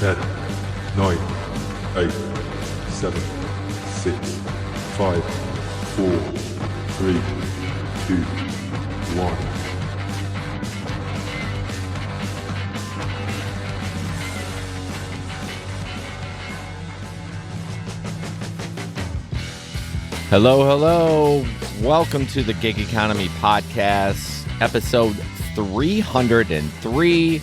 10, 9, 8, 7, 6, 5, 4, 3, 2, 1. Hello, hello. Welcome to the Gig Economy Podcast, episode 303.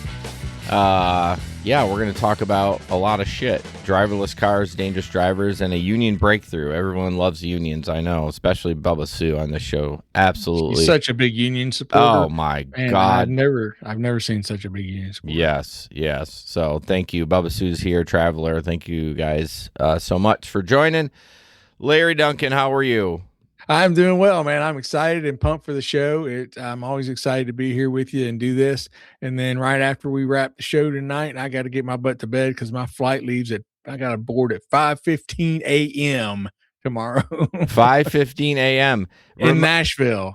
We're going to talk about a lot of shit. Driverless cars, dangerous drivers, and a union breakthrough. Everyone loves unions, I know, especially Bubba Sue on the show. Absolutely. He's such a big union supporter. Oh, my God. I've never seen such a big union supporter. Yes. So thank you. Bubba Sue's here, Traveler. Thank you guys so much for joining. Larry Duncan, how are you? I'm doing well, man. I'm excited and pumped for the show. I'm always excited to be here with you and do this. And then right after we wrap the show tonight, I got to get my butt to bed because my flight leaves I got to board at 5:15 a.m. tomorrow. 5:15 a.m. in Nashville.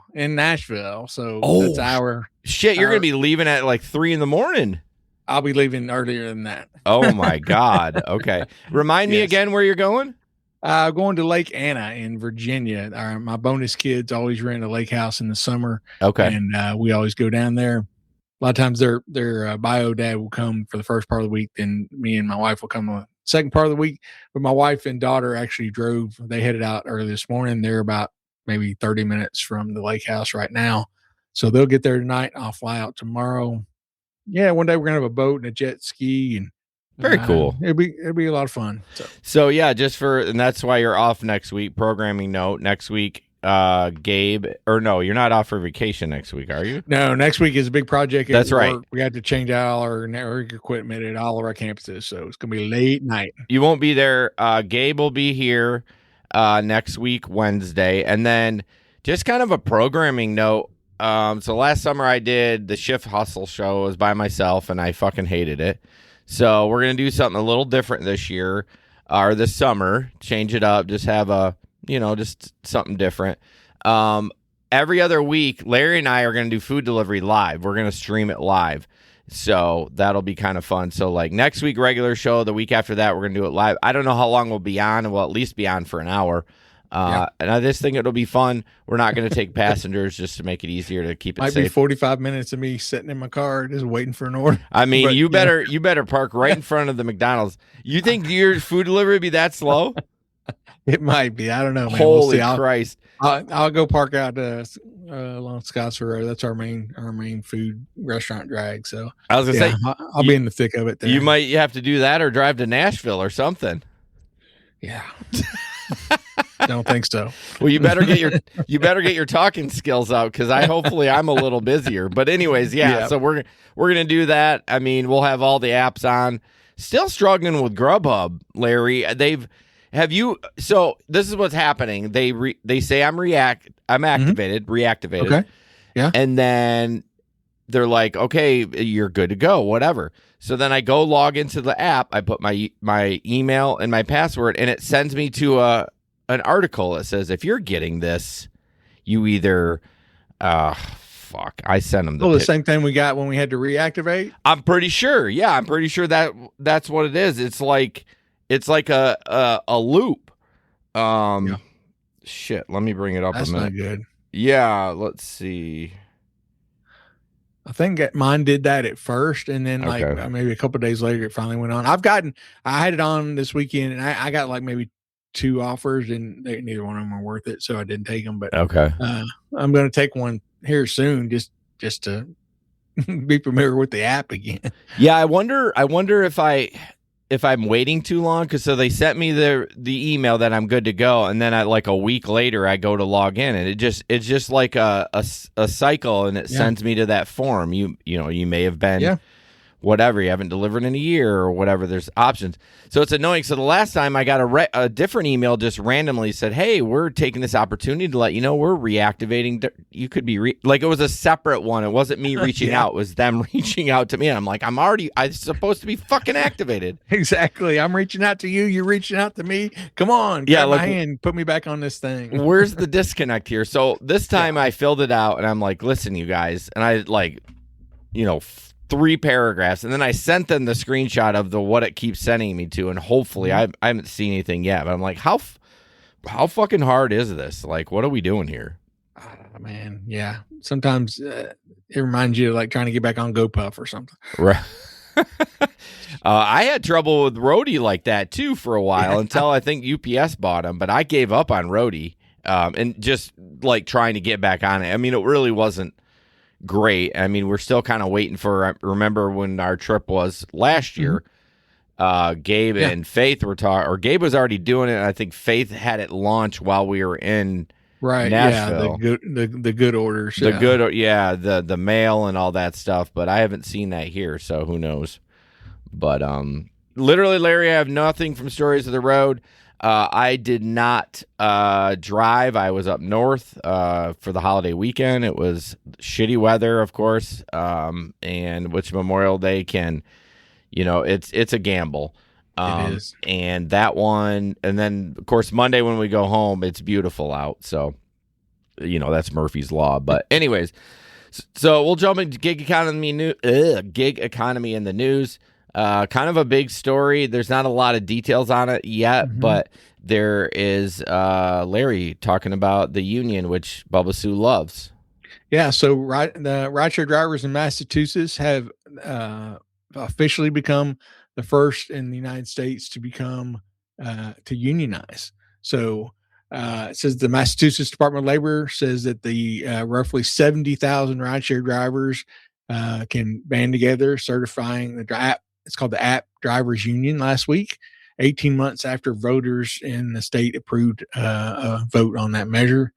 So that's our shit. You're going to be leaving at like 3 a.m. I'll be leaving earlier than that. Oh my God. Okay. Remind me again where you're going. Going to Lake Anna in Virginia. My bonus kids always rent a lake house in the summer. Okay. And we always go down there. A lot of times their bio dad will come for the first part of the week. Then me and my wife will come the second part of the week. But my wife and daughter actually drove. They headed out early this morning. They're about maybe 30 minutes from the lake house right now. So they'll get there tonight. I'll fly out tomorrow. Yeah, one day we're going to have a boat and a jet ski and very cool. It'll be a lot of fun. So yeah, and that's why you're off next week. Programming note: next week, Gabe, or no, you're not off for vacation next week, are you? No, next week is a big project. That's right. We have to change out all our network equipment at all of our campuses, so it's gonna be late night. You won't be there. Gabe will be here next week, Wednesday, and then just kind of a programming note. So last summer I did the Shift Hustle show. It was by myself, and I fucking hated it. So we're going to do something a little different this year or this summer, change it up, just have just something different. Every other week, Larry and I are going to do food delivery live. We're going to stream it live. So that'll be kind of fun. So like next week, regular show, the week after that, we're going to do it live. I don't know how long we'll be on. We'll at least be on for an hour. And I just think it'll be fun. We're not going to take passengers just to make it easier to keep it safe. Might be 45 minutes of me sitting in my car just waiting for an order. I mean, you better park right in front of the McDonald's. You think your food delivery would be that slow? It might be. I don't know, man. Holy Christ. I'll go park out along Scottsville Road. That's our main food restaurant drag. So I was going to say, I'll be in the thick of it there. You might have to do that or drive to Nashville or something. Yeah. Don't think so. Well, you better get your talking skills out because hopefully I'm a little busier. But anyways, so we're gonna do that. I mean, we'll have all the apps on. Still struggling with Grubhub, Larry. So this is what's happening. They say I'm activated, reactivated. Okay. Yeah. And then they're like, okay, you're good to go, whatever. So then I go log into the app. I put my email and my password, and it sends me to an article that says, if you're getting this, you either, I sent them the same thing we got when we had to reactivate. I'm pretty sure. Yeah, I'm pretty sure that's what it is. It's like a loop. Shit. Let me bring it up. That's a minute. Not good. Yeah. Let's see. I think mine did that at first, and then maybe a couple of days later, it finally went on. I had it on this weekend, and I got like maybe 2 offers, and neither one of them were worth it, so I didn't take them. But okay, I'm going to take one here soon, just to be familiar with the app again. Yeah, I wonder if I'm waiting too long, because so they sent me the email that I'm good to go, and then like a week later I go to log in, and it's just like a cycle, and it sends me to that form. You may have been whatever, you haven't delivered in a year or whatever. There's options. So it's annoying. So the last time I got a different email just randomly said, hey, we're taking this opportunity to let you know we're reactivating. You could be like, it was a separate one. It wasn't me reaching out. It was them reaching out to me. And I'm like, I'm supposed to be fucking activated. Exactly. I'm reaching out to you. You're reaching out to me. Come on. Grab my hand. Put me back on this thing. Where's the disconnect here? So this time I filled it out and I'm like, listen, you guys. And I 3 paragraphs, and then I sent them the screenshot of what it keeps sending me to, and hopefully I haven't seen anything yet. But I'm like, how fucking hard is this? Like, what are we doing here? Man, yeah. Sometimes it reminds you of like trying to get back on GoPuff or something. Right. I had trouble with Roadie like that too for a while until I think UPS bought them, but I gave up on Roadie and just like trying to get back on it. I mean, it really wasn't great. I mean, we're still kind of waiting for, remember when our trip was last year, Gabe and Faith were talking, or Gabe was already doing it, and I think Faith had it launch while we were in Nashville. Yeah, the good orders. The mail and all that stuff, but I haven't seen that here, so who knows. But literally, Larry, I have nothing from Stories of the Road. I did not drive. I was up north for the holiday weekend. It was shitty weather, of course, and which Memorial Day can, it's a gamble. It is. And that one, and then, of course, Monday when we go home, it's beautiful out. So, that's Murphy's Law. But anyways, so we'll jump into gig economy in the news. Kind of a big story. There's not a lot of details on it yet, but there is Larry talking about the union, which Bubba Sue loves. Yeah, so the rideshare drivers in Massachusetts have officially become the first in the United States to become to unionize. So it says the Massachusetts Department of Labor says that the roughly 70,000 rideshare drivers can band together, certifying the app. It's called the App Drivers Union last week, 18 months after voters in the state approved a vote on that measure.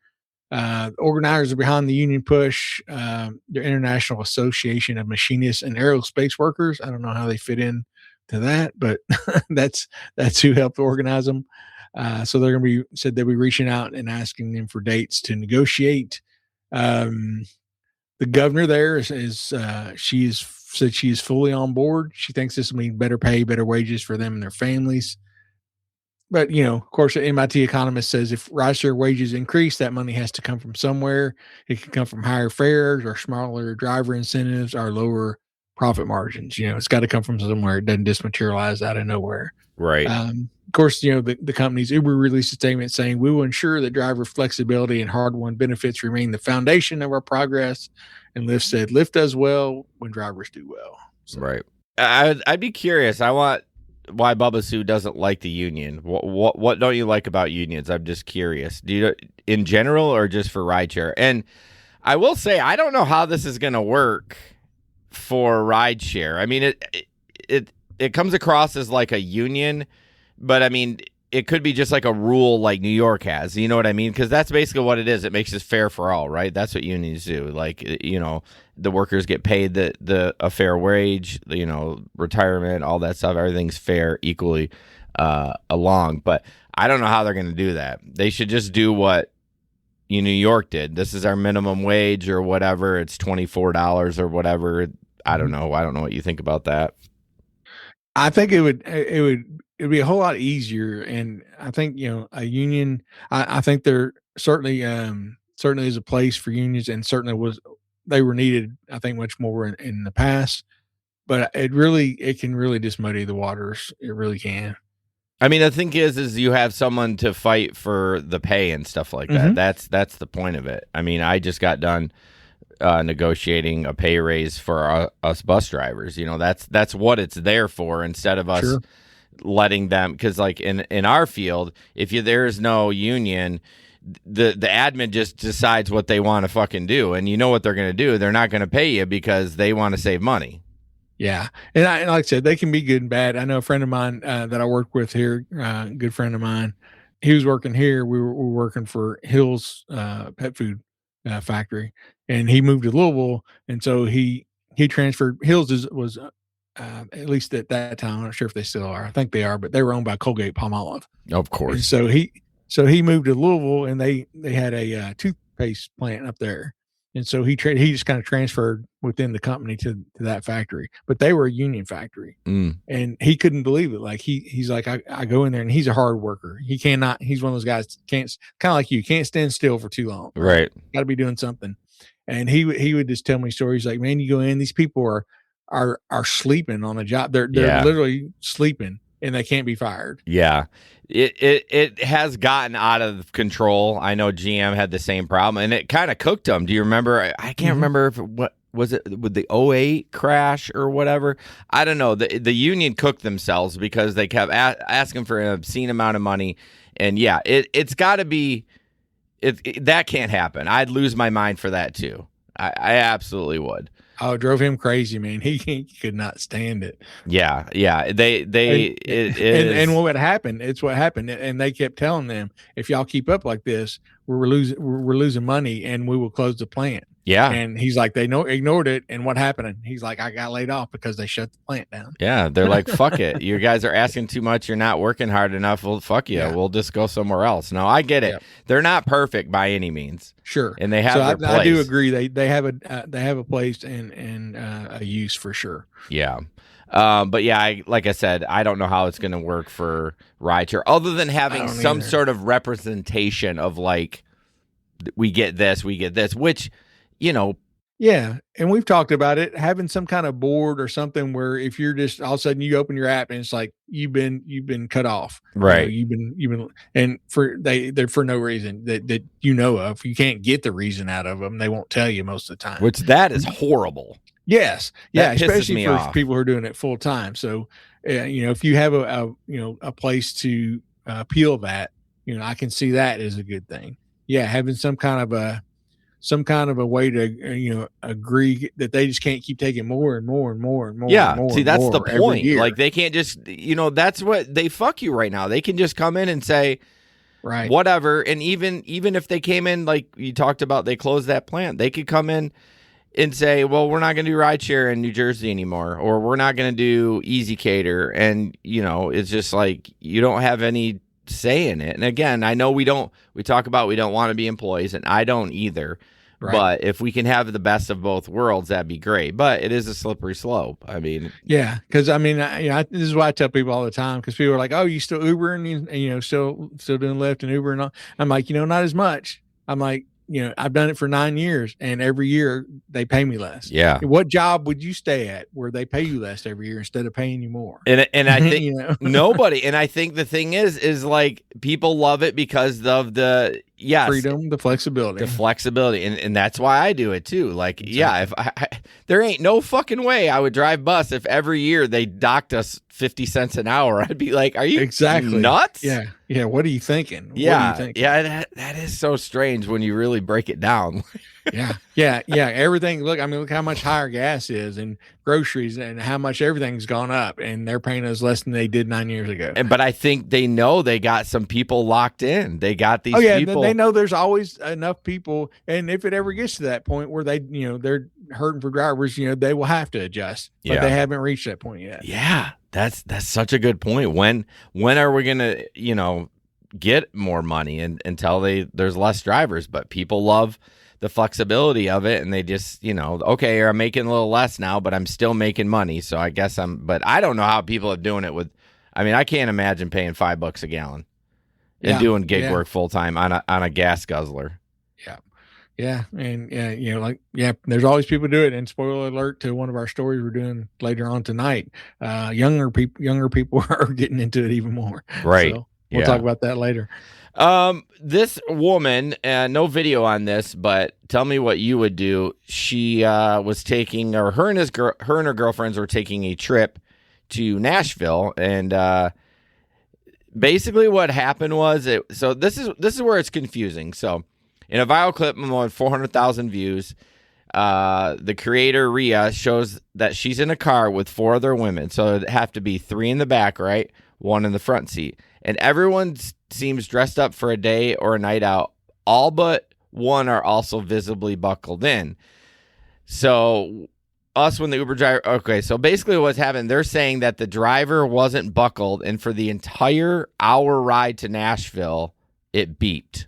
The organizers are behind the union push. The International Association of Machinists and Aerospace Workers. I don't know how they fit in to that, but that's who helped organize them. So they're going to said they'll be reaching out and asking them for dates to negotiate. The governor there said she is fully on board. She thinks this will mean better pay, better wages for them and their families. But, of course, the MIT economist says if rideshare wages increase, that money has to come from somewhere. It can come from higher fares or smaller driver incentives or lower profit margins. It's got to come from somewhere. It doesn't just materialize out of nowhere. Right. Of course, the company's Uber released a statement saying we will ensure that driver flexibility and hard-won benefits remain the foundation of our progress. And Lyft said Lyft does well when drivers do well. So. Right. I'd be curious. I want why Bubba Sue doesn't like the union. What don't you like about unions? I'm just curious. Do you in general or just for rideshare? And I will say I don't know how this is going to work for rideshare. I mean it comes across as like a union, but I mean it could be just like a rule like New York has. You know what I mean? Because that's basically what it is. It makes it fair for all, right? That's what unions do. Like, the workers get paid a fair wage, retirement, all that stuff. Everything's fair equally along. But I don't know how they're going to do that. They should just do what New York did. This is our minimum wage or whatever. It's $24 or whatever. I don't know. I don't know what you think about that. I think it'd be a whole lot easier. And I think, a union, I think there certainly is a place for unions, and certainly they were needed, I think, much more in the past, but it can really just muddy the waters. It really can. I mean, the thing is you have someone to fight for the pay and stuff like that. That's the point of it. I mean, I just got done negotiating a pay raise for us bus drivers. That's what it's there for, instead of us letting them, because like in our field, if there is no union, the admin just decides what they want to fucking do, and you know what they're going to do. They're not going to pay you because they want to save money. Yeah, and like I said, they can be good and bad. I know a friend of mine that I work with here, good friend of mine. He was working here. We were working for Hill's pet food factory, and he moved to Louisville, and so he transferred. Hill's was at least at that time, I'm not sure if they still are. I think they are, but they were owned by Colgate Palmolive. Of course. And so he moved to Louisville, and they had a toothpaste plant up there. And so he just kind of transferred within the company to that factory, but they were a union factory, and he couldn't believe it. Like he's like, I go in there, and he's a hard worker. He's one of those guys can't, kind of like you, can't stand still for too long. Right. Got to be doing something. And he would just tell me stories like, man, you go in, these people are sleeping on a job. They're Yeah. literally sleeping and they can't be fired. Yeah. It has gotten out of control. I know GM had the same problem, and it kind of cooked them. Do you remember? I can't remember if what was it with the '08 crash or whatever. I don't know. The union cooked themselves because they kept asking for an obscene amount of money, and yeah, it's got to be. That can't happen. I'd lose my mind for that too. I absolutely would. Oh, it drove him crazy, man. He could not stand it. Yeah. And what happened? It's what happened. And they kept telling them, if y'all keep up like this, we're losing money, and we will close the plant. Yeah. And he's like, they ignored it. And what happened? And he's like, I got laid off because they shut the plant down. Yeah. They're like, fuck it. You guys are asking too much. You're not working hard enough. Well, fuck you. Yeah. We'll just go somewhere else. No, I get it. Yep. They're not perfect by any means. Sure. And they have their place. I do agree. They have a place and a use for sure. Yeah. But yeah, like I said, I don't know how it's going to work for Rideshare other than having some sort of representation of like, we get this, which, you know. Yeah. And we've talked about it, having some kind of board or something where if you're just all of a sudden you open your app and it's like you've been cut off. Right. You've been and they're for no reason that you know of. You can't get the reason out of them. They won't tell you most of the time. Which that is horrible. Yes. Yeah. That pisses Especially me for off. people who are doing it full time. So, if you have a place to appeal that, I can see that as a good thing. Yeah. Having some kind of a way to, agree that they just can't keep taking more and more and more and more. Yeah. And more See, that's the every point. year. Like they can't just, that's what they fuck you right now. They can just come in and say, right, whatever. And even if they came in, like you talked about, they closed that plant, they could come in and say, well, we're not going to do Rideshare in New Jersey anymore, or we're not going to do Easy Cater. And, it's just like, you don't have any say in it. And again, I know we talk about, we don't want to be employees, and I don't either. Right. But if we can have the best of both worlds, that'd be great. But it is a slippery slope. I mean, yeah, because this is why I tell people all the time, because people are like, "Oh, you still Uber and still doing Lyft and Uber and all." I'm like, not as much. I'm like, I've done it for 9 years, and every year they pay me less. Yeah. What job would you stay at where they pay you less every year instead of paying you more? And I think nobody. And I think the thing is like people love it because of the freedom, the flexibility, and that's why I do it too. Like, exactly. Yeah, if I there ain't no fucking way I would drive bus if every year they docked us 50 cents an hour. I'd be like, are you nuts? Yeah. What are you thinking? Yeah. That is so strange when you really break it down. Yeah. Everything. Look how much higher gas is and groceries and how much everything's gone up, and they're paying us less than they did 9 years ago. But I think they know they got some people locked in. They got these people. They know there's always enough people. And if it ever gets to that point where they, they're hurting for drivers, they will have to adjust, but they haven't reached that point yet. Yeah. That's such a good point. When are we going to, get more money until there's less drivers? But people love the flexibility of it, and they just, okay, I'm making a little less now, but I'm still making money. So I guess but I don't know how people are doing it I can't imagine paying $5 a gallon and doing gig work full time on a gas guzzler. Yeah. And there's always people do it. And spoiler alert to one of our stories we're doing later on tonight. Younger people are getting into it even more. Right. So we'll talk about that later. This woman, no video on this, but tell me what you would do. She was taking, or her and her girlfriends were taking a trip to Nashville, and basically what happened was so this is where it's confusing. So in a viral clip with 400,000 views, the creator Rhea shows that she's in a car with 4 other women, so it'd have to be 3 in the back, right? 1 in the front seat, and everyone seems dressed up for a day or a night out. All but 1 are also visibly buckled in. So us, when the Uber driver, okay, so basically what's happened, they're saying that the driver wasn't buckled, and for the entire hour ride to Nashville, it beeped.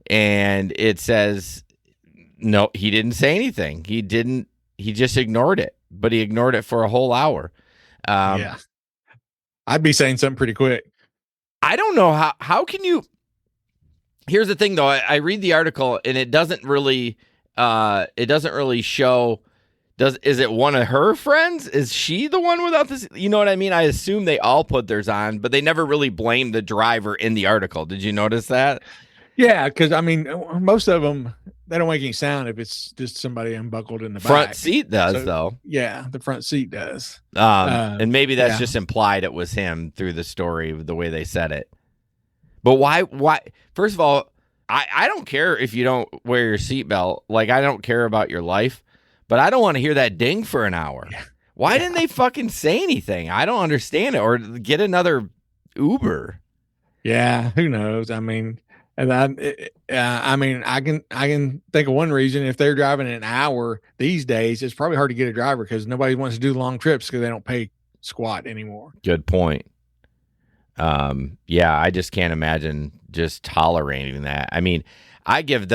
And it says, no, he didn't say anything. He just ignored it, but he ignored it for a whole hour. I'd be saying something pretty quick. I don't know how can you, here's the thing though. I read the article and it doesn't really show Is it one of her friends? Is she the one without this? You know what I mean? I assume they all put theirs on, but they never really blamed the driver in the article. Did you notice that? Yeah, because I mean, most of them they don't make any sound if it's just somebody unbuckled in the Front back. seat does though. Yeah, the front seat does. And maybe that's just implied it was him through the story, the way they said it. But why? First of all, I don't care if you don't wear your seatbelt. Like, I don't care about your life, but I don't want to hear that ding for an hour. Why didn't they fucking say anything? I don't understand it. Or get another Uber. Yeah, who knows? I mean, and I can think of one reason. If they're driving an hour these days, it's probably hard to get a driver because nobody wants to do long trips because they don't pay squat anymore. Good point. Yeah, I just can't imagine just tolerating that. I mean, I give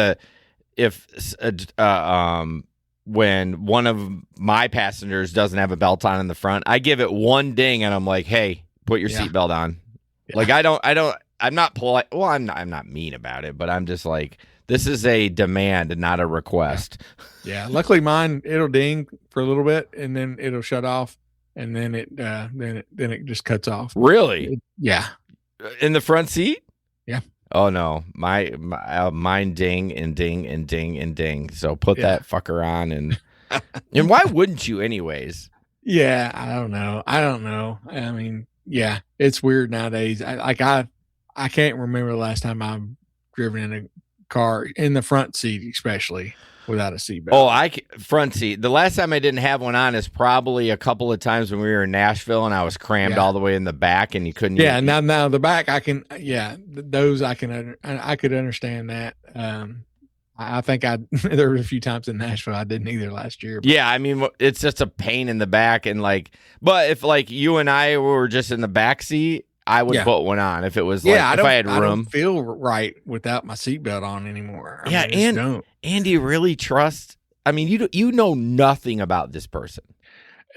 when one of my passengers doesn't have a belt on in the front, I give it one ding and I'm like, hey, put your seatbelt on. Yeah. Like, I'm not polite. Well, I'm not mean about it, but I'm just like, this is a demand and not a request. Yeah. Luckily mine, it'll ding for a little bit and then it'll shut off and then it just cuts off. Really? Yeah. In the front seat? Yeah. Oh no, mine ding and ding and ding and ding. So put that fucker on and why wouldn't you anyways? Yeah, I don't know. I mean, yeah, it's weird nowadays. I can't remember the last time I've driven in a car in the front seat, especially without a seatbelt. Oh, front seat. The last time I didn't have one on is probably a couple of times when we were in Nashville and I was crammed all the way in the back and you couldn't. Yeah, now the back I can. Yeah, those I could understand that. I think there were a few times in Nashville I didn't either last year. Yeah, I mean it's just a pain in the back and but if you and I were just in the back seat, I would put one on if it was if I had room. I don't feel right without my seatbelt on anymore. And do you really trust? I mean, you know nothing about this person.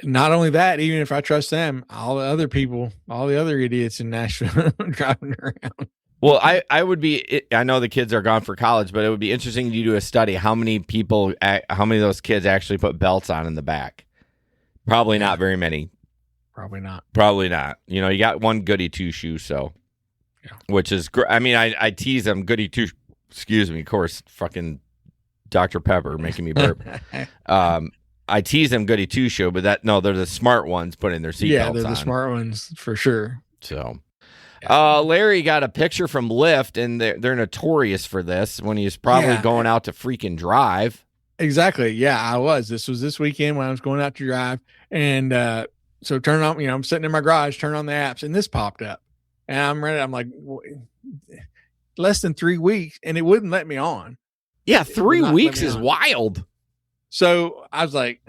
Not only that, even if I trust them, all the other people, all the other idiots in Nashville driving around. Well, I know the kids are gone for college, but it would be interesting to do a study. How many of those kids actually put belts on in the back? Probably not very many. Probably not. You know, you got one goody two shoe, which is great. I mean, I tease them goody two. Excuse me, of course, fucking Dr. Pepper making me burp. I tease them goody two shoe, but they're the smart ones putting their seatbelts on. Yeah, they're the smart ones for sure. So, Larry got a picture from Lyft, and they're notorious for this when he's probably going out to freaking drive. Exactly. Yeah, I was. This was this weekend when I was going out to drive, and so turn on, I'm sitting in my garage, turn on the apps, and this popped up. And I'm ready. I'm like, less than 3 weeks, and it wouldn't let me on. Yeah, 3 weeks is wild. So I was like,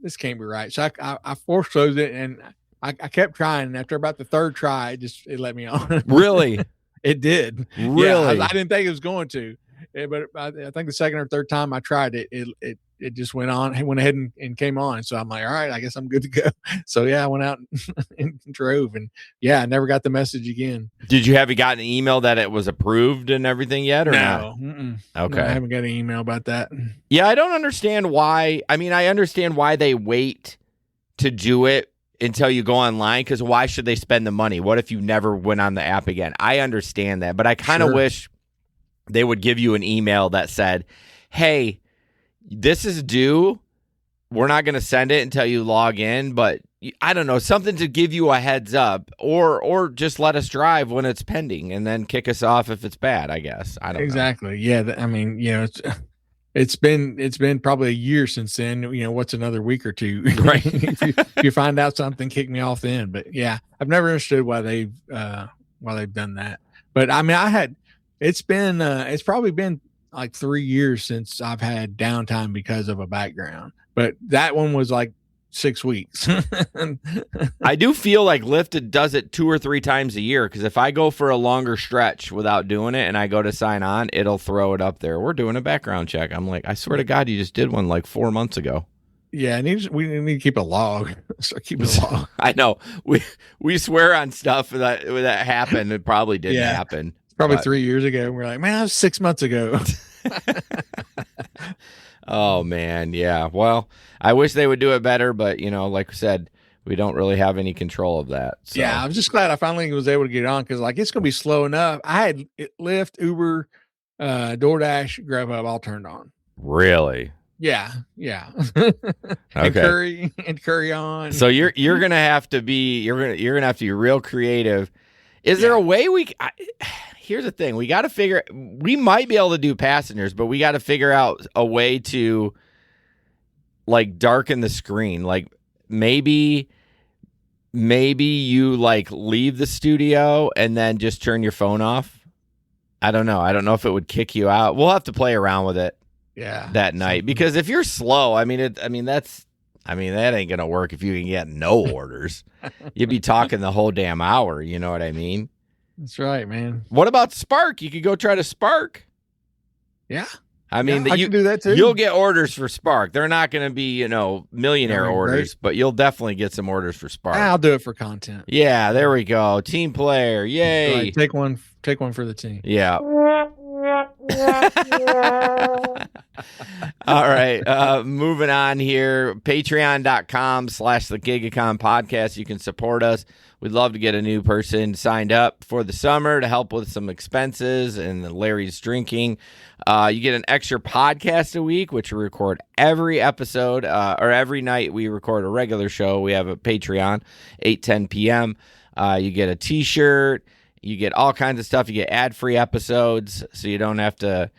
this can't be right. So I force closed it, and I kept trying. And after about the third try, it let me on. Really? It did. Really? Yeah, I didn't think it was going to. But I think the second or third time I tried it, it just went ahead and came on. So I'm like, all right, I guess I'm good to go. So yeah, I went out and drove, and I never got the message again. Did you have gotten an email that it was approved and everything yet, or no? Okay, no, I haven't got an email about that. Yeah, I don't understand why. I mean, I understand why they wait to do it until you go online, because why should they spend the money? What if you never went on the app again? I understand that, but I kind of wish they would give you an email that said, hey, this is due. We're not going to send it until you log in, but I don't know, something to give you a heads up, or just let us drive when it's pending and then kick us off if it's bad, I guess. I don't know. Exactly. Yeah. I mean, it's been probably a year since then. What's another week or two? Right. if you find out something, kick me off then. But yeah, I've never understood why they've done that. But I mean, it's probably been like 3 years since I've had downtime because of a background, but that one was like 6 weeks. I do feel like Lyft does it 2 or 3 times a year, because if I go for a longer stretch without doing it and I go to sign on, it'll throw it up there. We're doing a background check. I'm like, I swear to God, you just did one like 4 months ago. Yeah, we need to keep a log. Start keeping a log. I know. We swear on stuff that happened. It probably didn't happen. Probably 3 years ago. We're like, man, that was 6 months ago. Oh man, yeah. Well, I wish they would do it better, but like we said, we don't really have any control of that. So. Yeah, I'm just glad I finally was able to get on because it's gonna be slow enough. I had Lyft, Uber, DoorDash, Grubhub all turned on. Really? Yeah. Okay. and curry on. So you're gonna have to be real creative. Is there a way here's the thing. We might be able to do passengers, but we got to figure out a way to like darken the screen. Like maybe you like leave the studio and then just turn your phone off. I don't know. I don't know if it would kick you out. We'll have to play around with it. Yeah. That night, because if you're slow, that ain't gonna work if you can get no orders. You'd be talking the whole damn hour. You know what I mean? That's right, man. What about Spark? You could go try to Spark. Yeah. I mean, I can do that too. You'll get orders for Spark. They're not going to be, millionaire orders, great. but you'll definitely get some orders for Spark. I'll do it for content. Yeah, there we go. Team player. Yay. Right, take one for the team. Yeah. All right. Moving on here. Patreon.com/the Gigacon podcast. You can support us. We'd love to get a new person signed up for the summer to help with some expenses and Larry's drinking. You get an extra podcast a week, which we record every episode, or every night we record a regular show. We have a Patreon, 8:10 p.m. You get a t-shirt. You get all kinds of stuff. You get ad-free episodes, so you don't have to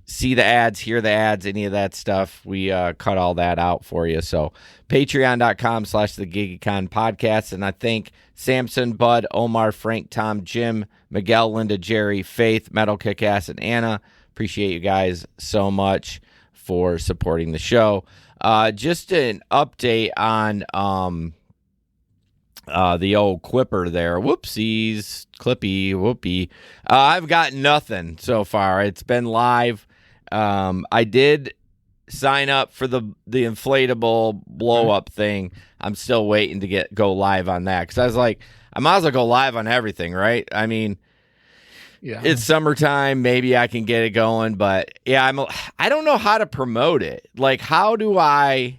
see the ads, hear the ads, any of that stuff. We cut all that out for you. So patreon.com/the Gigacon podcast. And I thank Samson, Bud, Omar, Frank, Tom, Jim, Miguel, Linda, Jerry, Faith, Metal Kickass, and Anna. Appreciate you guys so much for supporting the show. Just an update on the old Clipper there. Whoopsies. Clippy. Whoopee. I've got nothing so far. It's been live. I did sign up for the inflatable blow up thing. I'm still waiting to go live on that because I was like, I might as well go live on everything, right? I mean, yeah, it's summertime. Maybe I can get it going, but yeah, I don't know how to promote it. Like, how do I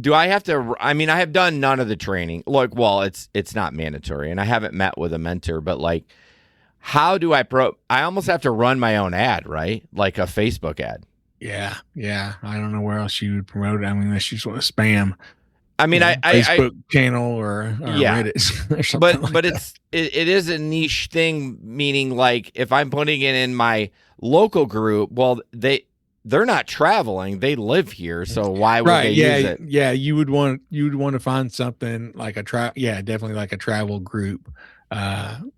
have to? I mean, I have done none of the training. Like, well, it's not mandatory, and I haven't met with a mentor. But like, how do I I almost have to run my own ad, right? Like a Facebook ad. Yeah. I don't know where else you would promote it. I mean, unless you just want to spam. I mean, Facebook channel or yeah, Reddit or something. But it is a niche thing. Meaning, like, if I'm putting it in my local group, well, they're not traveling; they live here. So why would they use it? Yeah, you would want to find something like definitely like a travel group. Something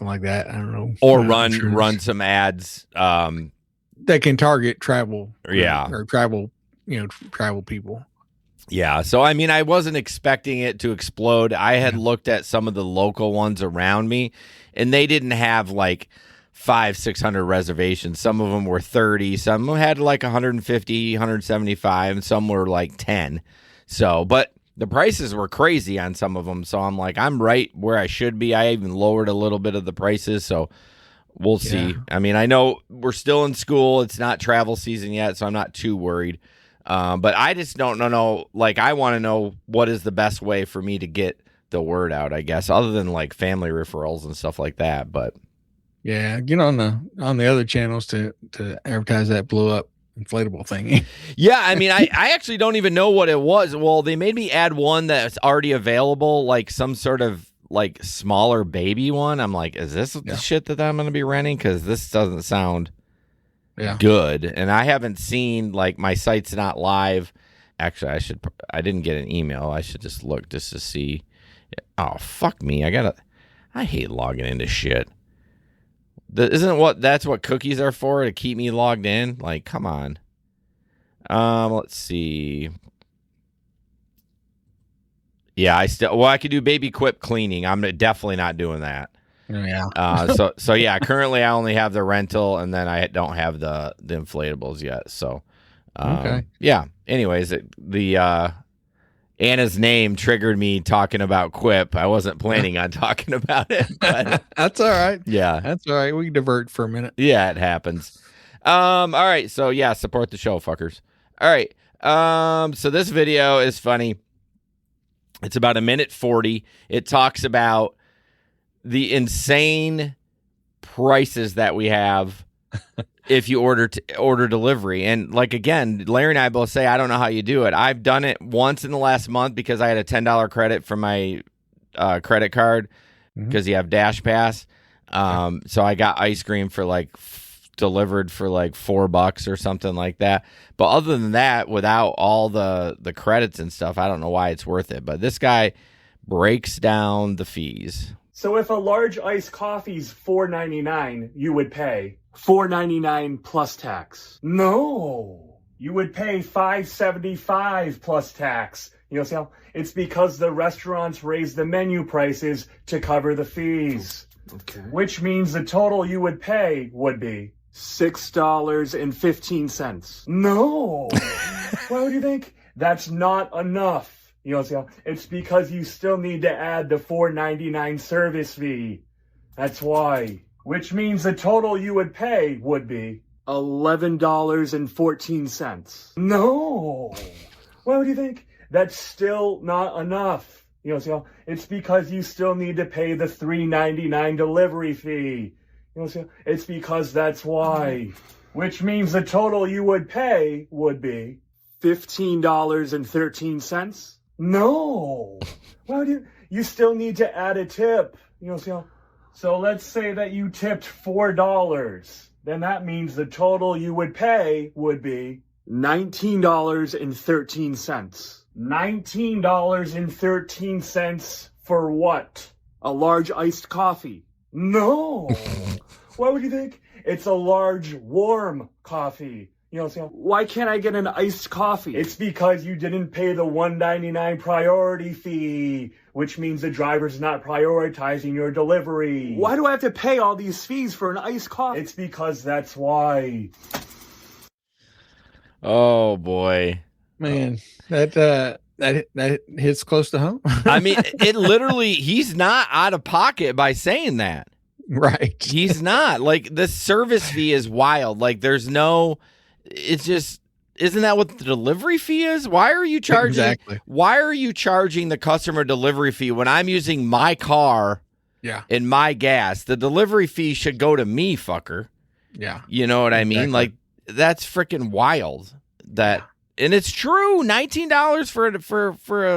like that. I don't know. Or run some ads. That can target travel. Yeah, or travel. Travel people. Yeah, so I mean, I wasn't expecting it to explode. I had looked at some of the local ones around me, and they didn't have like 500-600 reservations. Some of them were 30. Some of them had like 150, 175, and some were like 10. So, but the prices were crazy on some of them. So I'm like, I'm right where I should be. I even lowered a little bit of the prices. So we'll see. I mean, I know we're still in school. It's not travel season yet, so I'm not too worried. But I just don't know. Like, I want to know what is the best way for me to get the word out, I guess, other than like family referrals and stuff like that. But yeah, get on the other channels to advertise that blow up inflatable thing. Yeah, I mean, I actually don't even know what it was. Well, they made me add one that's already available, like some sort of like smaller baby one. I'm like, is this the shit that I'm going to be renting? Because this doesn't sound good. And I haven't seen, like, my site's not live. Actually, I didn't get an email. I should just look just to see. Oh, fuck me. I hate logging into shit. That's what cookies are for, to keep me logged in? Like, come on. Let's see. Yeah, I could do baby quip cleaning. I'm definitely not doing that. Yeah. So yeah, currently I only have the rental, and then I don't have the inflatables yet. So, okay. Yeah. Anyways, the Anna's name triggered me talking about Quip. I wasn't planning on talking about it, but that's all right. Yeah, that's all right. We can divert for a minute. Yeah, it happens. All right. So yeah, support the show, fuckers. All right. So this video is funny. It's about 1:40. It talks about the insane prices that we have if you order delivery. And like, again, Larry and I both say, I don't know how you do it. I've done it once in the last month because I had a $10 credit from my credit card because you have Dash Pass. So I got ice cream for like delivered for like $4 or something like that. But other than that, without all the credits and stuff, I don't know why it's worth it. But this guy breaks down the fees. So if a large iced coffee's $4.99, you would pay $4.99 plus tax. No, you would pay $5.75 plus tax. You know, see how it's because the restaurants raise the menu prices to cover the fees. Okay. Which means the total you would pay would be $6.15. No. Why would you think? That's not enough. You know, see how it's because you still need to add the $4.99 service fee. That's why. Which means the total you would pay would be $11.14. No. Why would you think? That's still not enough. You know, see how it's because you still need to pay the $3.99 delivery fee. You know, see how it's because that's why. Which means the total you would pay would be $15.13. No. Why would you still need to add a tip? You know, see how? So let's say that you tipped $4. Then that means the total you would pay would be $19.13. $19.13 for what? A large iced coffee. No. Why would you think? It's a large warm coffee. You know, so why can't I get an iced coffee? It's because you didn't pay the $1.99 priority fee, which means the driver's not prioritizing your delivery. Why do I have to pay all these fees for an iced coffee? It's because that's why. Oh boy, man, that hits close to home. I mean, it literally, he's not out of pocket by saying that. Right. He's not. Like, the service fee is wild. Like, there's no, it's just, isn't that what the delivery fee is? Why are you charging? Exactly. Why are you charging the customer delivery fee when I'm using my car? Yeah. And my gas? The delivery fee should go to me, fucker. Yeah. You know what I mean? Exactly. Like, that's freaking wild. That, and it's true. $19 for a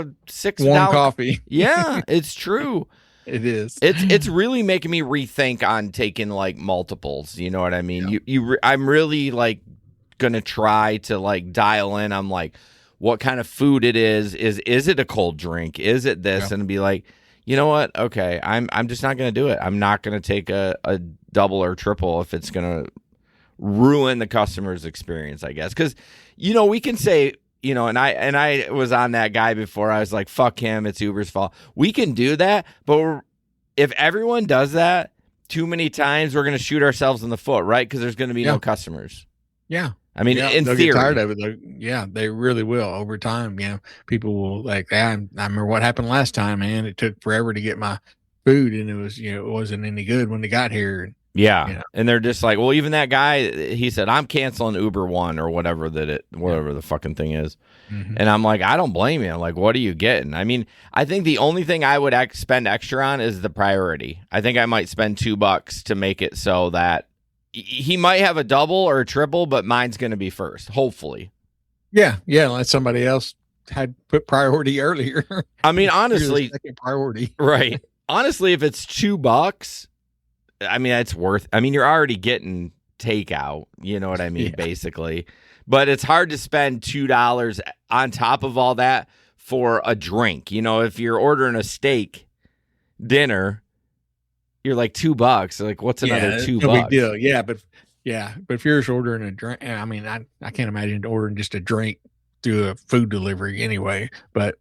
$6 warm coffee. Yeah, it's true. It is. It's really making me rethink on taking like multiples. You know what I mean? Yeah. I'm really like gonna try to like dial in. I'm like, what kind of food it is? Is it a cold drink? Is it this? Yeah. And be like, you know what? Okay, I'm just not gonna do it. I'm not gonna take a double or triple if it's gonna ruin the customer's experience, I guess. Because we can say. And I was on that guy before. I was like, fuck him. It's Uber's fault. We can do that. But if everyone does that too many times, we're going to shoot ourselves in the foot, right? Because there's going to be no customers. Yeah. I mean, in they'll theory. Get tired of it. They really will over time. People will like, I remember what happened last time, man. It took forever to get my food and it was, it wasn't any good when they got here. Yeah. And they're just like, well, even that guy, he said, I'm canceling Uber One or whatever whatever the fucking thing is. Mm-hmm. And I'm like, I don't blame you. Like, what are you getting? I mean, I think the only thing I would spend extra on is the priority. I think I might spend $2 to make it so that he might have a double or a triple, but mine's going to be first, hopefully. Yeah. Unless somebody else had put priority earlier. I mean, honestly, second priority. Right. Honestly, if it's $2, I mean, it's worth. I mean, you're already getting takeout. You know what I mean, basically. But it's hard to spend $2 on top of all that for a drink. If you're ordering a steak dinner, you're like $2. Like, what's another $2? No big deal. Yeah, but if you're just ordering a drink, I mean, I can't imagine ordering just a drink through a food delivery anyway. But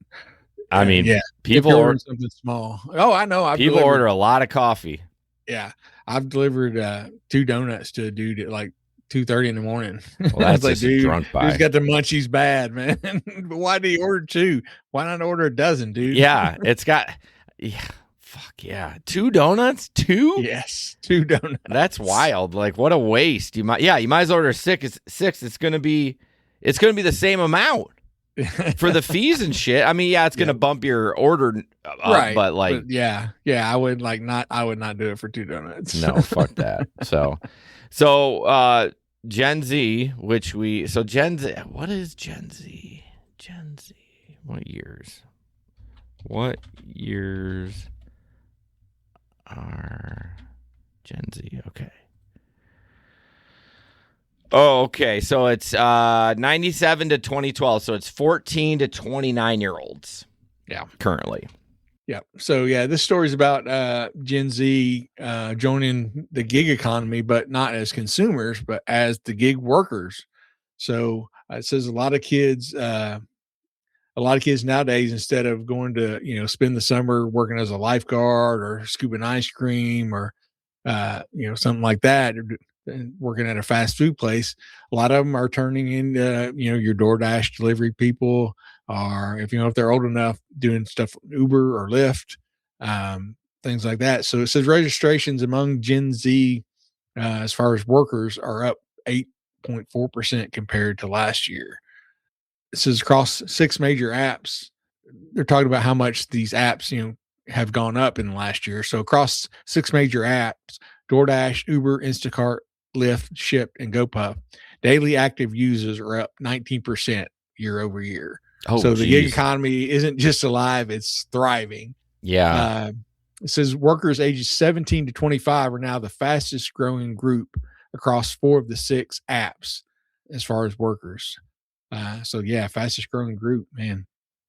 I mean, people order something small. Oh, I know. People order a lot of coffee. Yeah, I've delivered 2 donuts to a dude at like 2:30 in the morning. Well, that's like, dude, drunk buy. He's got the munchies bad, man. But why did he order 2? Why not order a dozen, dude? Yeah, it's got Fuck yeah. 2 donuts? 2? Yes, 2 donuts. That's wild. Like, what a waste. You might as well order six. It's gonna be the same amount for the fees and shit. I mean, yeah, it's gonna bump your order up, Right, but like, but yeah, I would not do it for 2 donuts. no, fuck that. So Gen Z, Gen Z, what is Gen Z? Gen Z, what years? What years are Gen Z? Okay. Oh, okay. So it's 97 to 2012. So it's 14 to 29-year-olds. Yeah. Currently. Yeah. So yeah, this story is about Gen Z joining the gig economy, but not as consumers, but as the gig workers. So it says a lot of kids nowadays, instead of going to spend the summer working as a lifeguard or scooping ice cream or something like that, or working at a fast food place, a lot of them are turning into your DoorDash delivery people, or if they're old enough, doing stuff Uber or Lyft, things like that. So it says registrations among Gen Z as far as workers are up 8.4% compared to last year. It says across 6 major apps, they're talking about how much these apps have gone up in the last year. So across 6 major apps, DoorDash, Uber, Instacart, Lyft, Shipt, and GoPuff, daily active users are up 19% year over year. Oh, so the gig economy isn't just alive, it's thriving. Yeah. It says workers ages 17 to 25 are now the fastest growing group across 4 of the 6 apps as far as workers. So yeah, fastest growing group, man.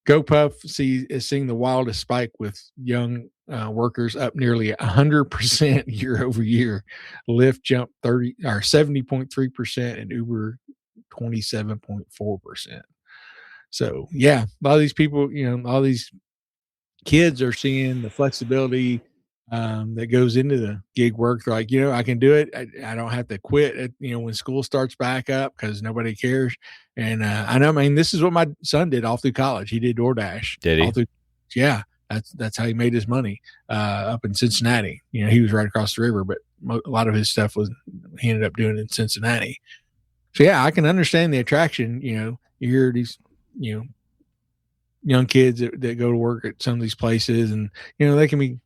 GoPuff is seeing the wildest spike with young workers up nearly 100% year over year. Lyft jumped 70.3% and Uber 27.4%. So yeah, a lot of these people, all these kids are seeing the flexibility that goes into the gig work. They're like, I can do it. I don't have to quit when school starts back up because nobody cares. And I know, this is what my son did all through college. He did DoorDash. Did he? Yeah. That's how he made his money up in Cincinnati. He was right across the river, but a lot of his stuff he ended up doing in Cincinnati. So yeah, I can understand the attraction. You hear these, young kids that go to work at some of these places, and they can be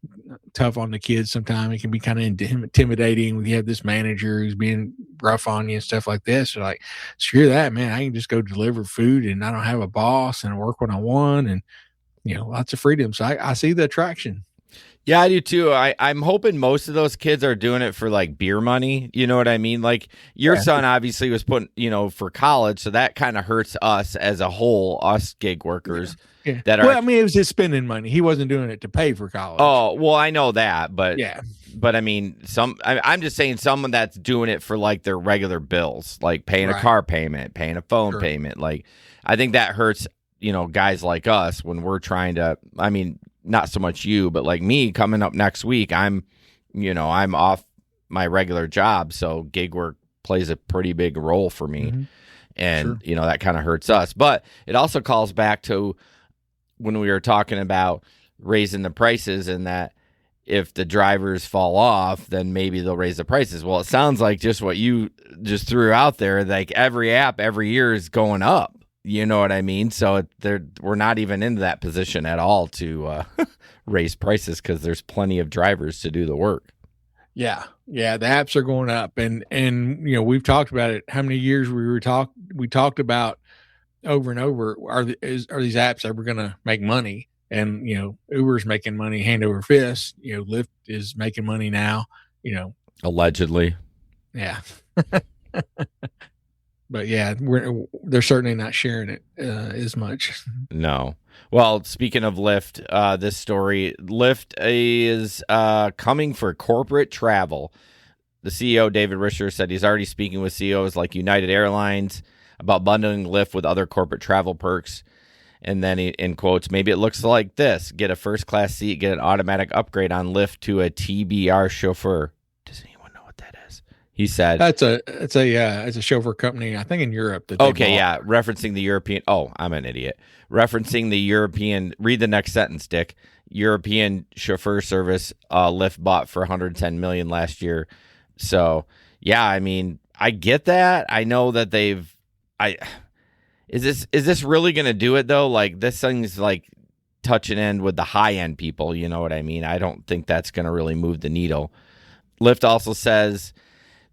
tough on the kids sometimes. It can be kind of intimidating when you have this manager who's being rough on you and stuff like this. So like, screw that, man. I can just go deliver food and I don't have a boss and work when I want, and lots of freedom. So I see the attraction. Yeah, I do too. I'm hoping most of those kids are doing it for like beer money. You know what I mean? Like your son obviously was putting, for college. So that kind of hurts us as a whole, us gig workers. Yeah. That are, it was his spending money. He wasn't doing it to pay for college. Oh, well, I know that, but yeah. But I mean, I'm just saying someone that's doing it for like their regular bills, like paying a car payment, paying a phone payment. Like, I think that hurts, guys like us when we're trying to, not so much you, but like me coming up next week, I'm off my regular job. So gig work plays a pretty big role for me. Mm-hmm. And, that kind of hurts us. But it also calls back to when we were talking about raising the prices, and that if the drivers fall off, then maybe they'll raise the prices. Well, it sounds like just what you just threw out there, like every app every year is going up. You know what I mean? So we're not even in that position at all to raise prices because there's plenty of drivers to do the work. Yeah. The apps are going up, and we've talked about it. How many years we talked about over and over? Are these apps ever going to make money? And Uber's making money hand over fist. Lyft is making money now. Allegedly. Yeah. But yeah, they're certainly not sharing it as much. No. Well, speaking of Lyft, this story, Lyft is coming for corporate travel. The CEO, David Risher, said he's already speaking with CEOs like United Airlines about bundling Lyft with other corporate travel perks. And then in quotes, maybe it looks like this: get a first-class seat, get an automatic upgrade on Lyft to a TBR chauffeur. Does anyone know what that is? He said. It's a chauffeur company, I think in Europe. That they Okay, bought. yeah, referencing the European. Oh, I'm an idiot. Referencing the European. Read the next sentence, Dick. European chauffeur service. Lyft bought for 110 million last year. So yeah, I mean, I get that. I know that they've. Is this really going to do it though? Like this thing's like touch and end with the high end people. You know what I mean? I don't think that's going to really move the needle. Lyft also says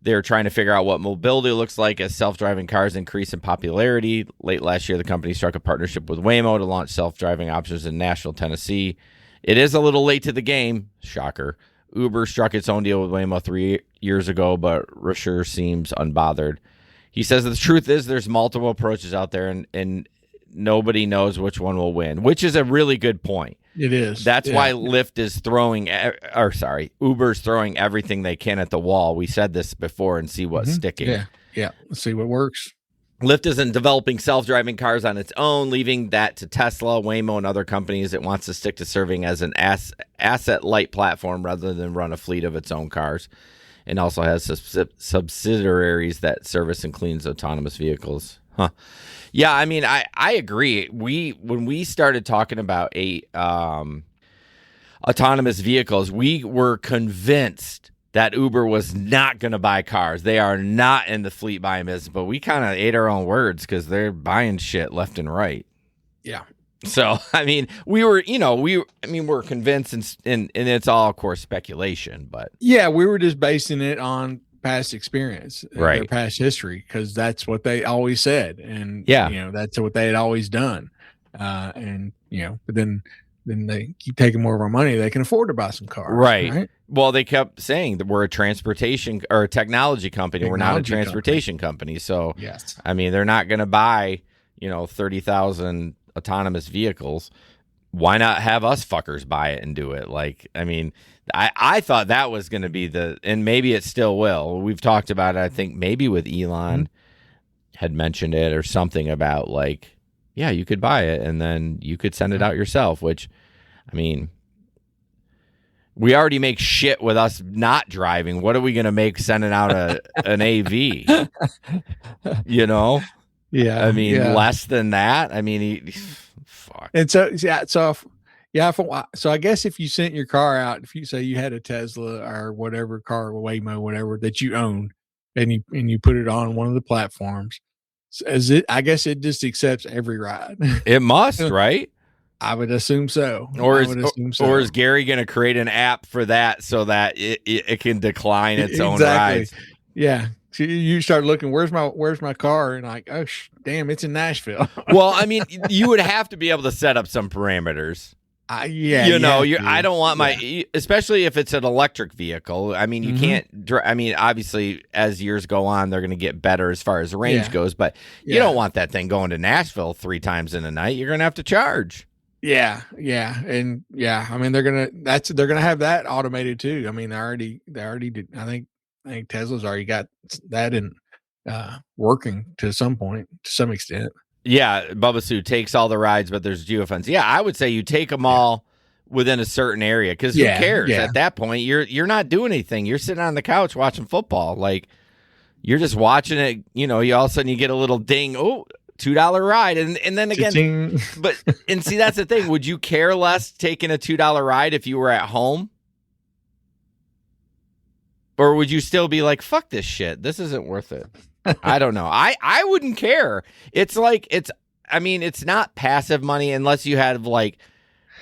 they're trying to figure out what mobility looks like as self-driving cars increase in popularity. Late last year, the company struck a partnership with Waymo to launch self-driving options in Nashville, Tennessee. It is a little late to the game. Shocker. Uber struck its own deal with Waymo 3 years ago, but Rasher seems unbothered. He says the truth is there's multiple approaches out there, and nobody knows which one will win, which is a really good point. It is. That's why Lyft is Uber's throwing everything they can at the wall. We said this before and see what's sticking. Yeah. Let's see what works. Lyft isn't developing self-driving cars on its own, leaving that to Tesla, Waymo, and other companies. It wants to stick to serving as an asset-light platform rather than run a fleet of its own cars, and also has subsidiaries that service and cleans autonomous vehicles. Huh. Yeah, I mean, I agree. When we started talking about autonomous vehicles, we were convinced that Uber was not going to buy cars. They are not in the fleet buying business, but we kind of ate our own words because they're buying shit left and right. Yeah. So, I mean, we're convinced, and it's all, of course, speculation, but yeah, we were just basing it on past experience, right? Their past history, because that's what they always said, and yeah, that's what they had always done. And but then they keep taking more of our money. They can afford to buy some cars, right? Well, they kept saying that we're a transportation or a technology company. We're not a transportation company. So, yes, I mean, they're not going to buy 30,000 autonomous vehicles. Why not have us fuckers buy it and do it? Like, I mean, I thought that was going to be and maybe it still will. We've talked about it, I think maybe with Elon had mentioned it or something about like, yeah, you could buy it and then you could send it out yourself, which, I mean, we already make shit with us not driving. What are we going to make sending out an AV? Yeah. I mean, less than that. I mean, fuck. And so I guess if you sent your car out, if you say you had a Tesla or whatever car, Waymo, whatever that you owned, and you put it on one of the platforms, I guess it just accepts every ride. It must, right? I would assume so. Or is Gary going to create an app for that so that it can decline its own rides? Yeah. So you start looking, where's my car? And like, oh, damn, it's in Nashville. Well, I mean, you would have to be able to set up some parameters. I don't want especially if it's an electric vehicle. I mean, you can't. I mean, obviously, as years go on, they're going to get better as far as the range goes. But you don't want that thing going to Nashville 3 times in a night. You're going to have to charge. Yeah, and I mean, they're gonna have that automated too. I mean, they already did. I think Tesla's already got that in working to some extent. Yeah, Bubba Sue takes all the rides, but there's geofence. Yeah, I would say you take them all within a certain area because who cares? At that point, you're not doing anything. You're sitting on the couch watching football. Like you're just watching it. You all of a sudden you get a little ding. Oh, $2 ride, and then again, but see that's the thing. Would you care less taking a $2 ride if you were at home, or would you still be like, "Fuck this shit. This isn't worth it." I don't know. I wouldn't care. It's like I mean, it's not passive money unless you have like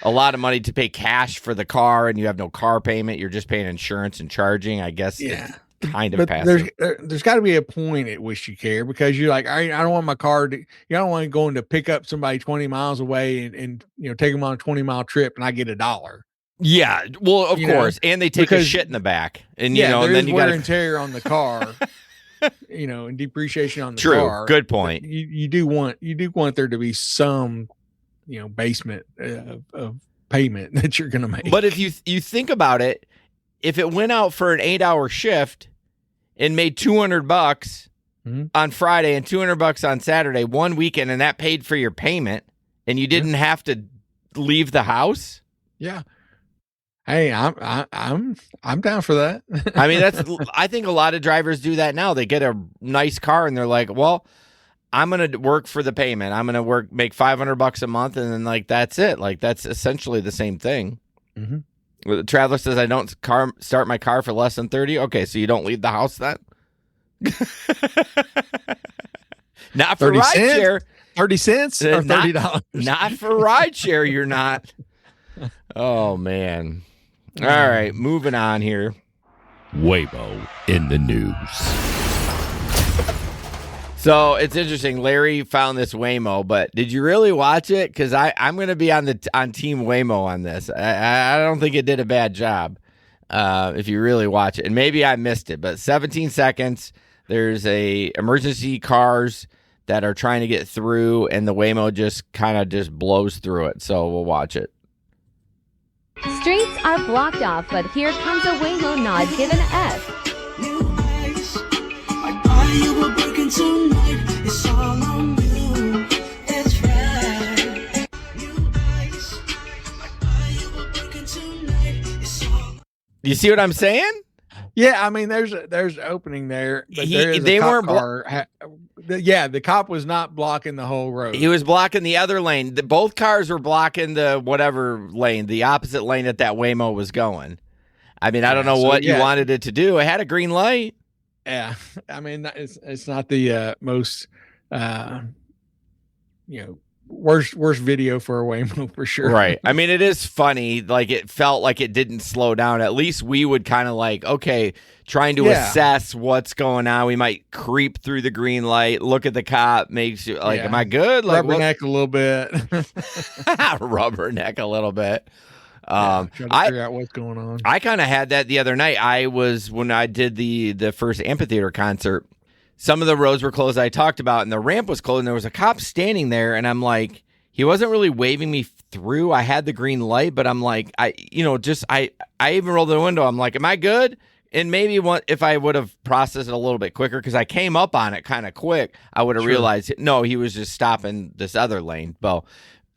a lot of money to pay cash for the car and you have no car payment. You're just paying insurance and charging. I guess. Yeah. Kind of but passive. There's got to be a point at which you care because you're like, I don't want my car to. You don't want to go to pick up somebody 20 miles away and take them on a 20-mile trip and I get $1. Yeah, well, of course, and they take a shit in the back, and and then you got wear and tear on the car, and depreciation on the True, car. good point. You do want there to be some, basement of payment that you're going to make. But if you think about it, if it went out for an 8-hour shift and made $200 on Friday and $200 on Saturday, one weekend, and that paid for your payment, and you didn't have to leave the house. Yeah. Hey, I'm down for that. I mean, I think a lot of drivers do that now. They get a nice car and they're like, well, I'm going to work for the payment. I'm going to make $500 a month. And then like, that's it. Like that's essentially the same thing. Mm-hmm. Traveler says, I don't start my car for less than 30. Okay. So you don't leave the house then? Not for 30 cents? rideshare. 30 cents or $30? Not for rideshare. You're not. Oh man. All right. Moving on here. Waymo in the news. So it's interesting. Larry found this Waymo, but did you really watch it? Because I'm going to be on Team Waymo on this. I don't think it did a bad job. If you really watch it, and maybe I missed it, but 17 seconds. There's a emergency cars that are trying to get through, and the Waymo just kind of just blows through it. So we'll watch it. Streets are blocked off, but here comes a Waymo nod given F. You see what I'm saying? Yeah, I mean, there's an opening there, but They weren't. The cop was not blocking the whole road. He was blocking the other lane. Both cars were blocking the whatever lane, the opposite lane that Waymo was going. I mean, I don't know what you wanted it to do. It had a green light. Yeah, I mean, it's not the most, worst video for a Waymo for sure. Right. I mean, it is funny. Like, it felt like it didn't slow down. At least we would kind of like, okay, trying to assess what's going on. We might creep through the green light, look at the cop, makes you like, am I good? Like, rubberneck a little bit. Rubberneck a little bit. Trying to figure out what's going on. I kind of had that the other night. When I did the first amphitheater concert, some of the roads were closed I talked about, and the ramp was closed, and there was a cop standing there, and I'm like, he wasn't really waving me through. I had the green light, but I'm like, I even rolled the window. I'm like, am I good? And maybe if I would have processed it a little bit quicker, because I came up on it kind of quick, I would have realized, no, he was just stopping this other lane. Well,